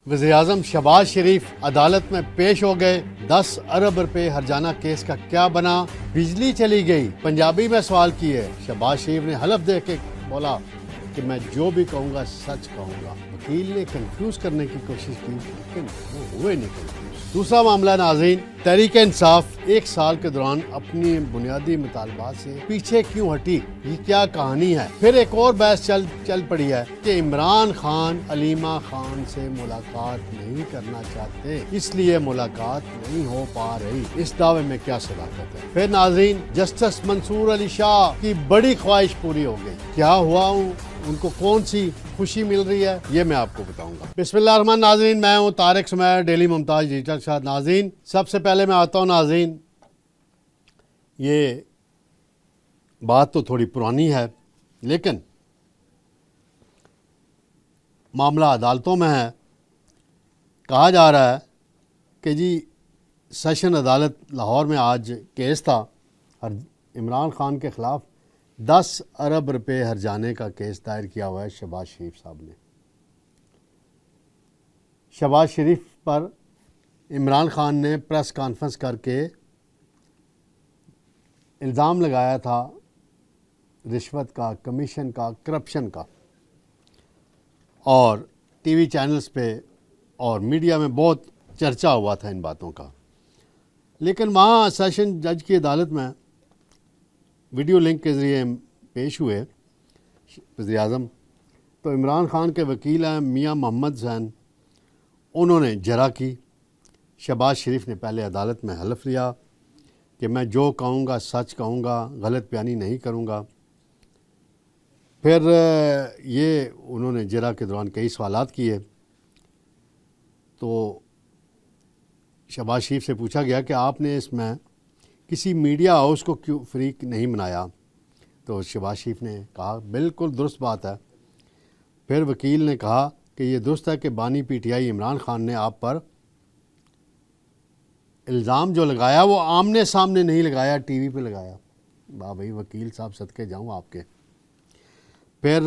वज़ीर-ए-आज़म शहबाज शरीफ अदालत में पेश हो गए। 10 अरब रुपए हर्जाना केस का क्या बना? बिजली चली गई। पंजाबी में सवाल किए। शहबाज शरीफ ने हलफ दे के बोला कि मैं जो भी कहूँगा सच कहूँगा। वकील ने कंफ्यूज करने की कोशिश की लेकिन वो हुए नहीं कंफ्यूज। दूसरा मामला नाज़रीन, तहरीक इंसाफ 1 साल के दौरान अपनी बुनियादी मुतालबात से पीछे क्यों हटी? ये क्या कहानी है? फिर एक और बहस चल पड़ी है कि इमरान खान अलीमा खान से मुलाकात नहीं करना चाहते, इसलिए मुलाकात नहीं हो पा रही। इस दावे में क्या सदाकत है? फिर नाज़रीन, जस्टिस मंसूर अली शाह की बड़ी ख्वाहिश पूरी हो गई। क्या हुआ? उनको कौन सी खुशी मिल रही है, ये मैं आपको बताऊंगा। बिस्मिल्लाहिर्रहमानिर्रहीम। नाज़रीन, मैं हूँ तारिक सुमैर, डेली मुमताज़ डिजिटल के साथ। नाज़रीन, सबसे पहले मैं आता हूँ नाज़रीन, ये बात तो थोड़ी पुरानी है लेकिन मामला अदालतों में है। कहा जा रहा है कि जी सेशन अदालत लाहौर में आज केस था और इमरान खान के ख़िलाफ़ 10 अरब रुपए हर्जाने का केस दायर किया हुआ है शहबाज शरीफ साहब ने। शहबाज शरीफ पर इमरान खान ने प्रेस कॉन्फ्रेंस करके इल्ज़ाम लगाया था रिश्वत का, कमीशन का, करप्शन का, और टीवी चैनल्स पे और मीडिया में बहुत चर्चा हुआ था इन बातों का। लेकिन वहाँ सेशन जज की अदालत में वीडियो लिंक के ज़रिए पेश हुए वज़ीर-ए-आज़म, तो इमरान खान के वकील हैं मियां मोहम्मद हुसैन, उन्होंने जरा की। शहबाज शरीफ ने पहले अदालत में हलफ लिया कि मैं जो कहूँगा सच कहूँगा, गलत बयानी नहीं करूँगा। फिर ये उन्होंने जरा के दौरान कई सवालात किए तो शहबाज शरीफ से पूछा गया कि आपने इसमें किसी मीडिया हाउस को क्यों फरीक नहीं बनाया? तो शहबाज शरीफ ने कहा बिल्कुल दुरुस्त बात है। फिर वकील ने कहा कि ये दुरुस्त है कि बानी पीटीआई इमरान खान ने आप पर इल्ज़ाम जो लगाया वो आमने सामने नहीं लगाया, टीवी पे लगाया। वाह भाई वकील साहब, सदके जाऊँ आपके। फिर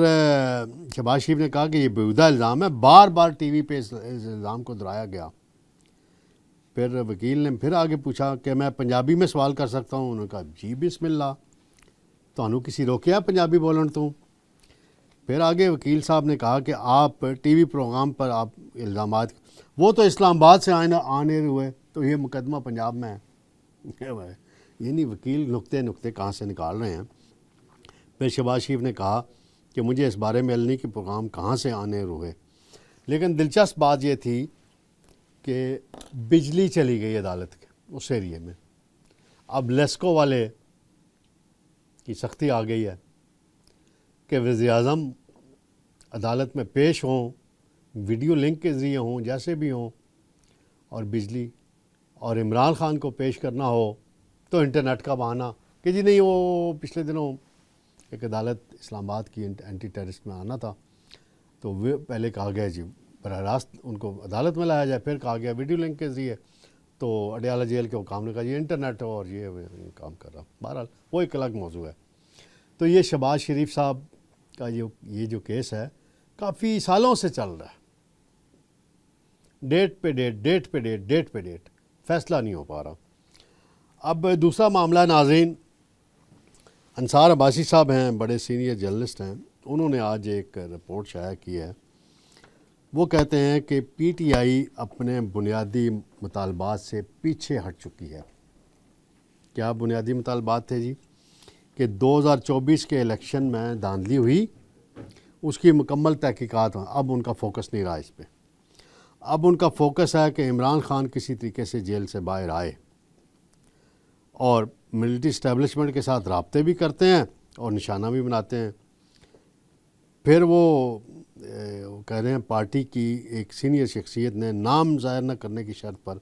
शहबाज शरीफ ने कहा कि ये बेहुदा इल्ज़ाम है, बार बार टीवी पे इस इल्ज़ाम को दोहराया गया। फिर वकील ने फिर आगे पूछा कि मैं पंजाबी में सवाल कर सकता हूँ? उन्होंने कहा जी बिस्मिल्लाह, तो किसी रोके पंजाबी बोलन तो। फिर आगे वकील साहब ने कहा कि आप टीवी प्रोग्राम पर आप इल्ज़ामात, वो तो इस्लामाबाद से आने हुए, तो ये मुकदमा पंजाब में है। ये नहीं, वकील नुक्ते कहाँ से निकाल रहे हैं। फिर शहबाज शरीफ ने कहा कि मुझे इस बारे में नहीं कि प्रोग्राम कहाँ से आने हुए। लेकिन दिलचस्प बात ये थी कि बिजली चली गई अदालत के उस एरिए में। अब लेस्को वाले की सख्ती आ गई है कि वज़ीर-ए-आज़म अदालत में पेश हों, वीडियो लिंक के ज़रिए हों, जैसे भी हों, और बिजली, और इमरान खान को पेश करना हो तो इंटरनेट का बहाना कि जी नहीं, वो पिछले दिनों एक अदालत इस्लामाबाद की एंटी टेररिस्ट में आना था, तो वे पहले कहा गया जी बराह रास्त उनको अदालत में लाया जाए। फिर कहा गया वीडियो लिंक के ज़रिए, तो अडयाला जेल के हुकाम ने कहा ये इंटरनेट और ये काम कर रहा। बहरहाल वो एक अलग मौजू है। तो ये शहबाज शरीफ साहब का ये जो केस है काफ़ी सालों से चल रहा है, डेट पे डेट फैसला नहीं हो पा रहा। अब दूसरा मामला नाज़रीन, अंसार अब्बासी साहब हैं, बड़े सीनियर जर्नलिस्ट हैं, उन्होंने आज एक रिपोर्ट शाया की है। वो कहते हैं कि पीटीआई अपने बुनियादी मुतालबात से पीछे हट चुकी है। क्या बुनियादी मुतालबात थे जी? कि 2024 के इलेक्शन में धांधली हुई, उसकी मुकम्मल तहकीकात। अब उनका फोकस नहीं रहा इस पर। अब उनका फोकस है कि इमरान खान किसी तरीके से जेल से बाहर आए, और मिलिट्री इस्टेब्लिशमेंट के साथ राब्ते भी करते हैं और निशाना भी बनाते हैं। फिर वो कह रहे हैं पार्टी की एक सीनियर शख्सियत ने नाम ज़ाहिर न करने की शर्त पर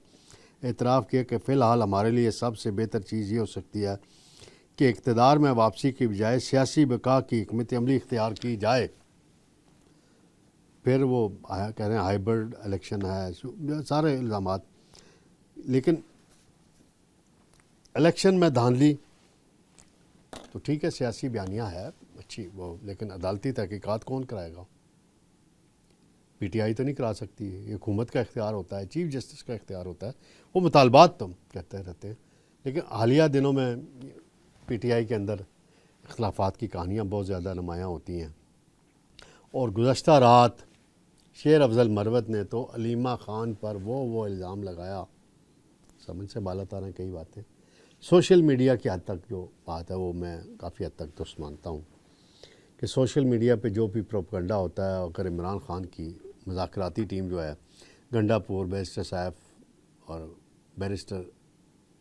एतराफ़ किया कि फ़िलहाल हमारे लिए सबसे बेहतर चीज़ ये हो सकती है कि इक़्तिदार में वापसी की बजाय सियासी बका की हिकमत अमली इख्तियार की जाए। फिर वो कह रहे हैं हाइब्रिड इलेक्शन है, सारे इल्ज़ामात। लेकिन इलेक्शन में धांधली तो ठीक है, सियासी बयानियाँ है अच्छी वो, लेकिन अदालती तहकीकात कौन कराएगा? پی ٹی آئی تو نہیں کرا سکتی، یہ حکومت کا اختیار ہوتا ہے، چیف جسٹس کا اختیار ہوتا ہے، وہ مطالبات تو کہتے رہتے ہیں۔ لیکن حالیہ دنوں میں پی ٹی آئی کے اندر اختلافات کی کہانیاں بہت زیادہ نمایاں ہوتی ہیں، اور گزشتہ رات شیر افضل مروت نے تو علیمہ خان پر وہ الزام لگایا، سمجھ سے بالا تر ہیں کئی باتیں۔ سوشل میڈیا کی حد تک جو بات ہے وہ میں کافی حد تک درست مانتا ہوں کہ سوشل میڈیا پہ جو بھی پروپیگنڈا ہوتا ہے، اگر عمران خان کی مذاکراتی ٹیم جو ہے، گنڈا پور، بیرسٹر سیف اور بیرسٹر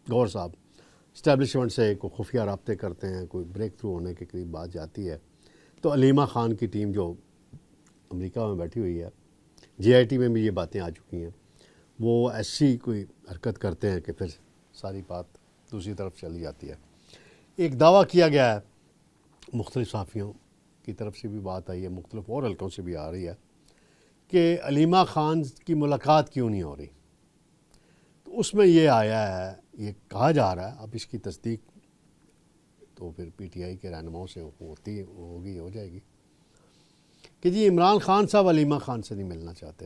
گور صاحب اسٹیبلشمنٹ سے کوئی خفیہ رابطے کرتے ہیں، کوئی بریک تھرو ہونے کے قریب بات جاتی ہے، تو علیمہ خان کی ٹیم جو امریکہ میں بیٹھی ہوئی ہے، جے آئی ٹی میں بھی یہ باتیں آ چکی ہیں، وہ ایسی کوئی حرکت کرتے ہیں کہ پھر ساری بات دوسری طرف چلی جاتی ہے۔ ایک دعویٰ کیا گیا ہے، مختلف صحافیوں کی طرف سے بھی بات آئی ہے، مختلف اور حلقوں سے بھی آ رہی ہے کہ علیمہ خان کی ملاقات کیوں نہیں ہو رہی۔ تو اس میں یہ آیا ہے، یہ کہا جا رہا ہے، اب اس کی تصدیق تو پھر پی ٹی آئی کے رہنماؤں سے ہو جائے گی کہ جی عمران خان صاحب علیمہ خان سے نہیں ملنا چاہتے۔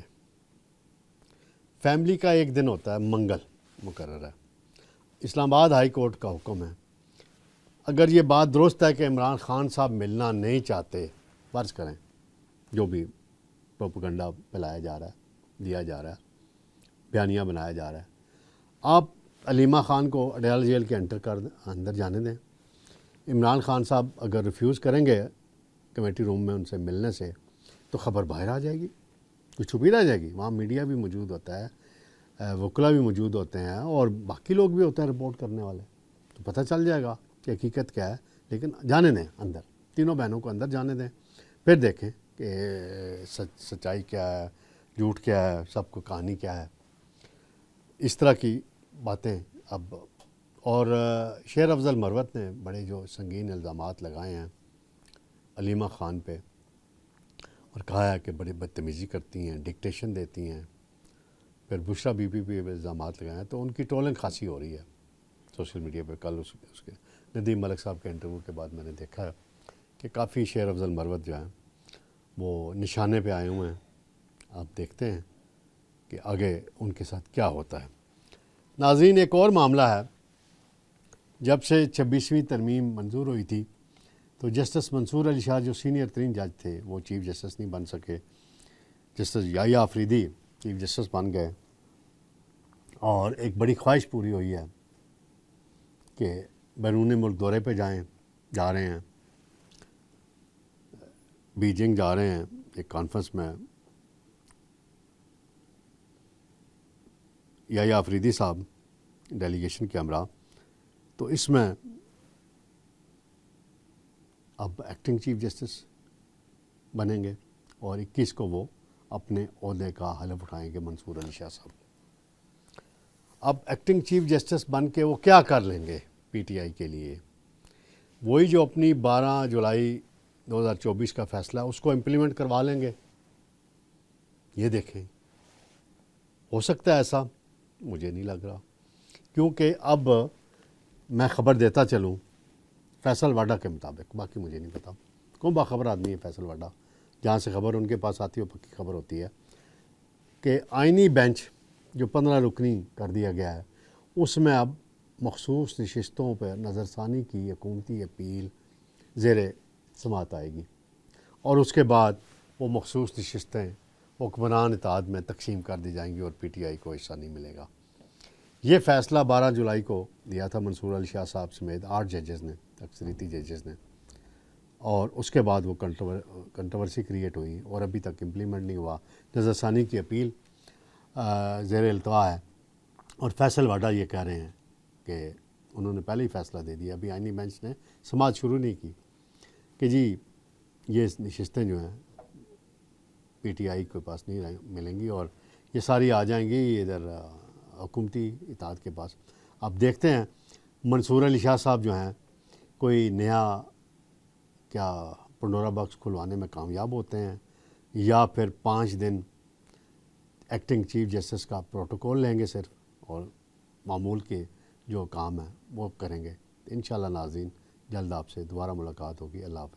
فیملی کا ایک دن ہوتا ہے، منگل مقرر ہے، اسلام آباد ہائی کورٹ کا حکم ہے۔ اگر یہ بات درست ہے کہ عمران خان صاحب ملنا نہیں چاہتے، فرض کریں جو بھی پروپیگنڈا پھیلایا جا رہا ہے، دیا جا رہا ہے، بیانیہ بنایا جا رہا ہے، آپ علیمہ خان کو اڈیالہ جیل کے اندر جانے دیں۔ عمران خان صاحب اگر ریفیوز کریں گے کمیٹی روم میں ان سے ملنے سے، تو خبر باہر آ جائے گی، کچھ چھپی رہ جائے گی، وہاں میڈیا بھی موجود ہوتا ہے، وکلا بھی موجود ہوتے ہیں، اور باقی لوگ بھی ہوتے ہیں رپورٹ کرنے والے، تو پتہ چل جائے گا کہ حقیقت کیا ہے۔ لیکن جانے دیں اندر، تینوں بہنوں کو اندر جانے دیں، پھر دیکھیں کہ سچائی کیا ہے، جھوٹ کیا ہے، سب کو کہانی کیا ہے، اس طرح کی باتیں اب۔ اور شیر افضل مروت نے بڑے جو سنگین الزامات لگائے ہیں علیمہ خان پہ، اور کہا ہے کہ بڑی بدتمیزی کرتی ہیں، ڈکٹیشن دیتی ہیں، پھر بشرا بی بی پہ الزامات لگائے ہیں، تو ان کی ٹولنگ خاصی ہو رہی ہے سوشل میڈیا پہ۔ کل اس کے ندیم ملک صاحب کے انٹرویو کے بعد میں نے دیکھا ہے کہ کافی شیر افضل مروت جو ہیں وہ نشانے پہ آئے ہوئے ہیں۔ آپ دیکھتے ہیں کہ آگے ان کے ساتھ کیا ہوتا ہے۔ ناظرین، ایک اور معاملہ ہے، جب سے 26ویں ترمیم منظور ہوئی تھی تو جسٹس منصور علی شاہ جو سینئر ترین جج تھے وہ چیف جسٹس نہیں بن سکے، جسٹس یحییٰ آفریدی چیف جسٹس بن گئے، اور ایک بڑی خواہش پوری ہوئی ہے کہ بیرون ملک دورے پہ جا رہے ہیں، بیجنگ جا رہے ہیں ایک کانفرنس میں، یحییٰ آفریدی صاحب ڈیلیگیشن کے ہمراہ، تو اس میں اب ایکٹنگ چیف جسٹس بنیں گے، اور 21 کو وہ اپنے عہدے کا حلف اٹھائیں گے منصور علی شاہ صاحب۔ اب ایکٹنگ چیف جسٹس بن کے وہ کیا کر لیں گے پی ٹی آئی کے لیے؟ وہی جو اپنی 12 جولائی 2024 کا فیصلہ ہے اس کو امپلیمنٹ کروا لیں گے۔ یہ دیکھیں، ہو سکتا ہے ایسا، مجھے نہیں لگ رہا، کیونکہ اب میں خبر دیتا چلوں فیصل واڈا کے مطابق، باقی مجھے نہیں پتا، کون باخبر آدمی ہے فیصل واڈا، جہاں سے خبر ان کے پاس آتی ہے وہ پکی خبر ہوتی ہے کہ آئینی بینچ جو 15 رکنی کر دیا گیا ہے، اس میں اب مخصوص نشستوں پر نظر ثانی کی حکومتی اپیل زیر سماعت آئے گی، اور اس کے بعد وہ مخصوص نشستیں حکمران اتحاد میں تقسیم کر دی جائیں گی اور پی ٹی آئی کو حصہ نہیں ملے گا۔ یہ فیصلہ 12 جولائی کو دیا تھا منصور علی شاہ صاحب سمیت 8 ججز نے، اکثریتی ججز نے، اور اس کے بعد وہ کنٹروورسی کریٹ ہوئی اور ابھی تک امپلیمنٹ نہیں ہوا۔ نظر ثانی کی اپیل زیر التوا ہے، اور فیصل واڈا یہ کہہ رہے ہیں کہ انہوں نے پہلے ہی فیصلہ دے دیا، ابھی آئینی بینچ نے سماعت شروع نہیں کی، کہ جی یہ نشستیں جو ہیں پی ٹی آئی کے پاس نہیں ملیں گی، اور یہ ساری آ جائیں گی ادھر حکومتی اتحاد کے پاس۔ اب دیکھتے ہیں منصور علی شاہ صاحب جو ہیں کوئی نیا کیا پنڈورا باکس کھلوانے میں کامیاب ہوتے ہیں، یا پھر 5 دن ایکٹنگ چیف جسٹس کا پروٹوکول لیں گے صرف، اور معمول کے جو کام ہے وہ کریں گے۔ انشاءاللہ ناظرین، جلد آپ سے دوبارہ ملاقات ہوگی۔ اللہ حافظ۔